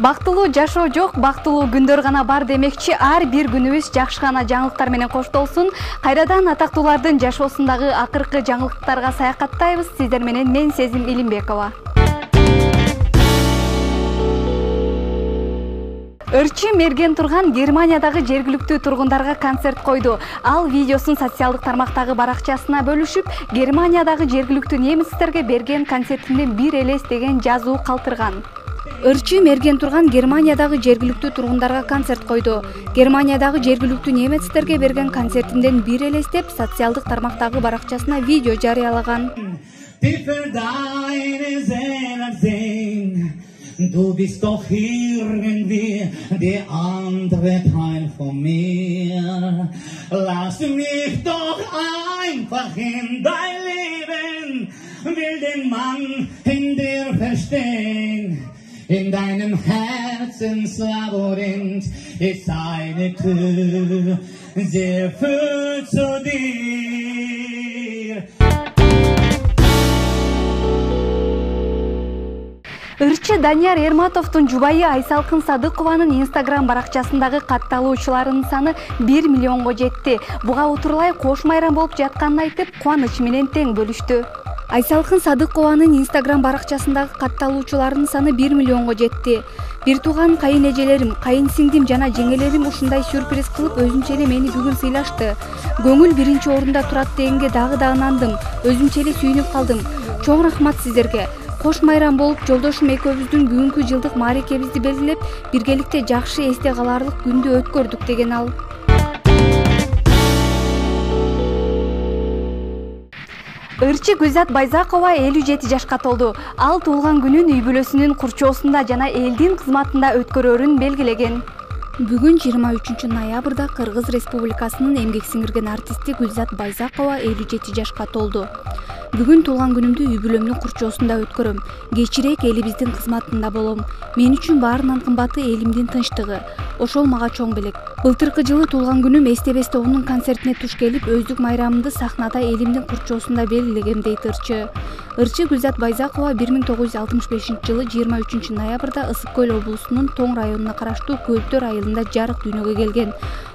Бактылуу жашоо жок, бактылуу күндөр гана бар демекчи, ар бир күнүбүз жакшы гана жаңылыктар менен коштолсун. Кайрадан атактуулардын жашоосундагы акыркы жаңылыктарга саякаттайбыз. Сиздер менен мен Сезим Илимбекова. Ырчы мерген турган Германиядагы жергиликтүү тургундарга концерт койду. Ал видеосун социалдык тармактагы баракчасына бөлүшүп, Германиядагы жергиликтүү немецтерге берген концертинден бир элес деген жазуу калтырган. Ырчы мерген турган Германиядагы жергиликтүү тургундарга концерт койду. Германиядагы жергиликтүү немецтерге берген концертинден бир элес деп социалдык тармактагы баракчасына видео жарыялаган. Du bist doch irgendwie der andere Teil von mir. Lass mich doch einfach in dein Leben, will den Mann in dir verstehen. In deinem Herzenslabyrinth ist eine Tür, sie führt zu dir. Ырчы Данияр Эрматовдун жубайы Айсалкын Садыкованын Instagram баракчасындагы катталуучуларынын саны 1 миллионго жетти. Буга утурлай кош майрам болуп жатканын айтып, кубаныч менен тең бөлүштү. Айсалкын Садыкованын Instagram баракчасындагы катталуучуларынын саны 1 миллионго жетти. Бир тууган кайын эжелерим, кайын сиңдим жана жеңелерим ушундай сюрприз кылып өзүнчө эле мени бүгүн сыйлашты. Көңүл биринчи орунда турат дегенге дагы ынандым. Өзүмчө эле сүйүнүп калдым. Чоң рахмат сиздерге. Кош майрам болуп, жолдошум экөөбүздүн бүгүнкү жылдык мааракебизди белгилеп, биргеликте жакшы эсте каларлык күндү өткөрдүк деген ал. Ырчы Гүлзат Байзакова 57 жашка толду. Ал туулган күнүн үй бүлөсүнүн курчоосунда жана элдин кызматында өткөрөрүн белгилеген. Бүгүн 23 ноябрда Кыргыз Республикасынын эмгек сиңирген артисти Гүлзат Байзакова 57 жашка толду. Бүгүн туулган күнүмдү үй бүлөмдүн курчоосунда өткөрөм. Кечирээк элибиздин кызматында болом. Мен үчүн баарынан кымбаты элимдин тынчтыгы. Ошол мага чоң белек. Былтыркы жылы туулган күнүм Эстебес тобунун концертине туш келип, өздүк майрамымды сахнада элимдин курчоосунда белгилегем дейт Ырчы. Ырчы Гүлзат Байзакова 1965 жылы 23 ноябрда Ысык Көл облусунун Тоң районуна караштуу Көлтөр айылында жарык дүйнөгө келген.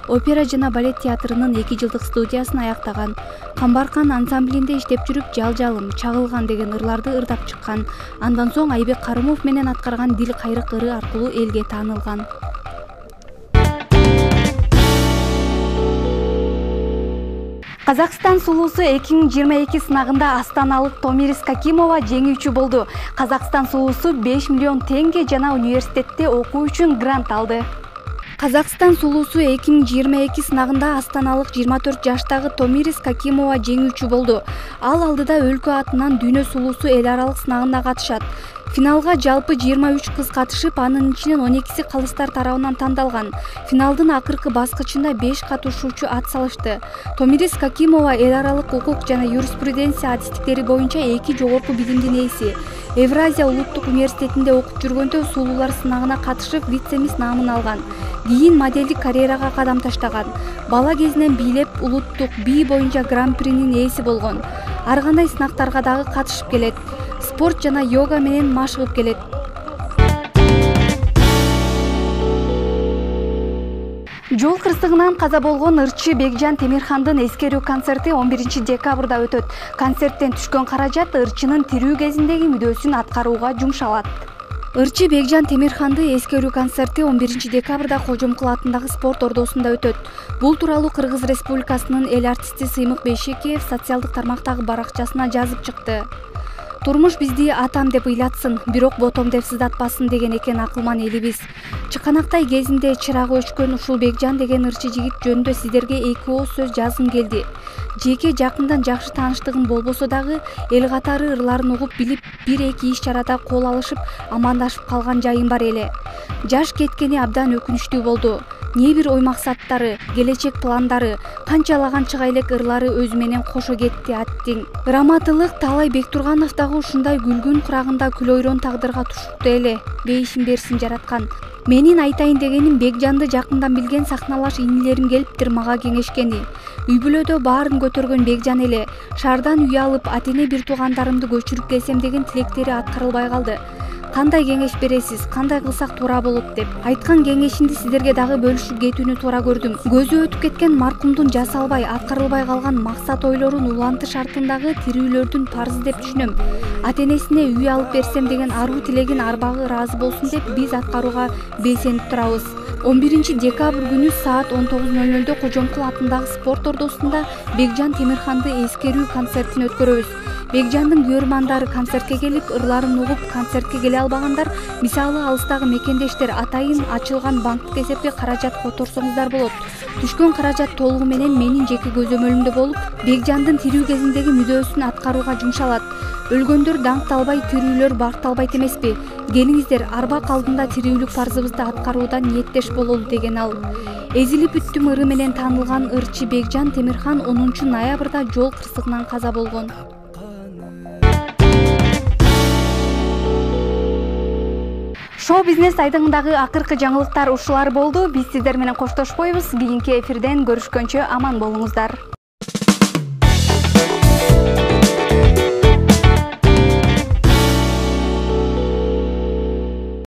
Опера жана балет театрынын 2 жылдык студиясын аяктаган. Камбаркан ансамблинде иштеп жүрүп, Жалжалым, Чагылган деген ырларды ырдап чыккан. Андан соң Айбек Карымов менен аткарган Дил кайрык ыры аркылуу элге таанылган. Казакстан сулуусу 2022 сынагында астаналык Томирис Какимова жеңүүчү болду. Казакстан сулуусу 5 миллион теңге жана университетте окуу үчүн грант алды. Казакстан сулуусу 2022 сынагында астаналык 24 жаштагы Томирис Какимова жеңүүчү болду. Ал алдыда өлкө атынан дүйнө сулуусу эл аралык сынагында катышат. Финалга жалпы 23 кыз катышып, анын ичинен 12си калыстар тарабынан тандалган. Финалдын акыркы баскычында 5 катышуучу ат салышты. Томирис Какимова эл аралык укук жана юриспруденция адистиктери боюнча 2 жогорку билимдин ээси. Евразия улуттук университетинде окуп жүргөндө сулуулар сынагына катышып, вице-мисс наамын алган. Кийин моделдик карьерага кадам таштаган. Бала кезинен бийлеп, улуттук бий боюнча гран-принин ээси болгон. Ар кандай сынактарга дагы катышып келет. Спорт жана йога менен машыгып келет. Жол кырсыгынан каза болгон Ырчы Бекжан Темирхандын эскерүү концерти 11 декабрда өтөт. Концерттен түшкөн каражат Ырчынын тирүү кезиндеги мүдөөсүн аткарууга жумшалат. Ырчы Бекжан Темирханды эскерүү концерти 11 декабрда Кожомкул атындагы спорт ордосунда өтөт. Бул тууралуу Кыргыз Республикасынын эл артисти Сыймык Бейшекиев социалдык тармактагы баракчасына жазып чыкты. Турмуш бизди атам деп ыйлатсын, бирок ботом деп сыздатпасын деген экен акылман элибиз. Чыканактай кезинде чырагы өчкөн ушул Бекжан деген ырчы жигит жөнүндө сиздерге 2 ооз сөз жазгым келди. Жеке жакындан жакшы тааныштыгым болбосо дагы эл катары ырларын угуп билип, 1-2 иш чарада кол алышып, амандашып калган жайым бар эле. Жаш кеткени абдан өкүнүчтүү болду. Не бир ой максаттары, келечек пландары, канчалаган чыга элек ырлары өзү менен кошо кетти аттиң. Раматылык Талай Бектурганов дагы ушундай күлгүн курагында күлөйрөн тагдырга тушукту эле. Бейишин берсин жараткан. Менин айтайын дегеним, Бекжанды жакындан билген сахналаш инилерим келиптир мага кеңешкени. Үй бүлөдө баарын көтөргөн Бекжан эле. Шаардан үй алып, атене бир туугандарымды көчүрүп келсем деген тилектери аткарылбай калды. Кандай кеңеш бересиз, кандай кылсак туура болот деп. Айткан кеңешимди сиздерге дагы бөлүшүп кетүүнү туура көрдүм. Көзү өтүп кеткен маркумдун жасалбай, аткарылбай калган максат ойлорун улантыш шартындагы тирүүлөрдүн парзы деп түшүнөм. Ата-энесине үй алып берсем деген аруу тилегин арбагы ыраазы болсун деп биз аткарууга белсенип турабыз. 11 декабрь күнү саат 19:00 Кожомкул атындагы спорт ордосунда Бекжан Темирханды эскерүү концертин өткөрөбүз. Бекжандын көрмандары концертке келип, ырларын угуп, концертке келе албагандар, мисалы алыстагы мекендештер атайын ачылган банктык эсепке каражат которсоңуздар болот. Түшкөн каражат толугу менен менин жеке көзөмөлүмдө болуп, Бекжандын тирүү кезиндеги мүдөөсүн аткарууга жумшалат. Өлгөндөр даңкталбай, тирүүлөр бакталбайт эмеспи? Келиңиздер, арбак алдында тирүүлүк парзыбызды аткаруудан ниеттеш бололу деген ал. Эзилип бүттүм ыры менен таанылган ырчы Бекжан Темирхан 10 ноябрда жол кырсыгынан каза болгон. Шоу бизнес айдыңындагы акыркы жаңылыктар ушулар болду. Биз сиздер менен коштошпойбуз. Кийинки эфирден көрүшкөнчө аман болуңуздар.